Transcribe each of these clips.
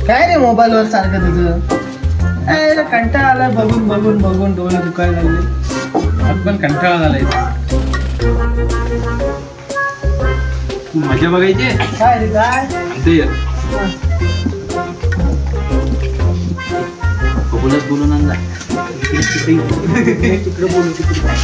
काय रे मोबाईल वर सारखं तुझं कंटाळा आला बघून बघून बघून डोळे दुखायला लागले. पण कंटाळा आलाय. तू मजा बघायची काय रे काय बघूनच बोलून आणला तिकडे बोलू तिकडे.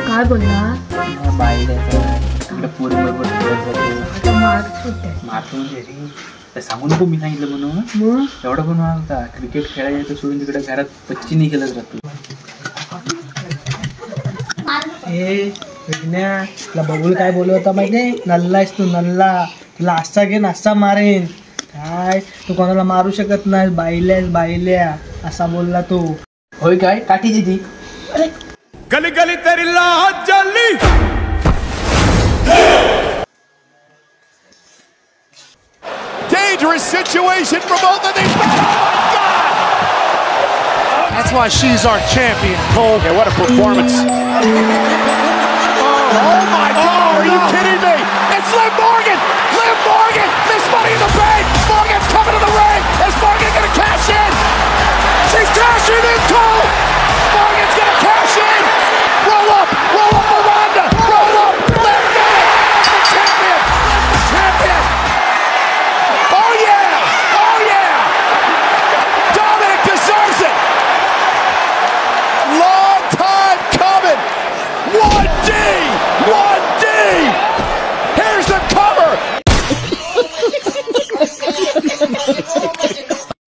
काय बोलला पोरी बरोबर मारतो म्हणजे सांगू नको मी सांगितलं म्हणून. एवढं पण होता क्रिकेट खेळायचं सोडून तिकडे घरात पच्ची नाही केलंच राहतो. तुला बबुल काय बोलत होता माहिती? नल्ला आहेस तू नल्ला, तुला असा घे असा मारेन. काय तू कोणाला मारू शकत नाही, बाईल्यास बाईल्या असा बोलला तो. होय काय काठी दिदी गली गली तेरी लाज जली. Dangerous situation for both of these. Oh, that's why she's our champion, Cole. Yeah, what a performance. Oh my God.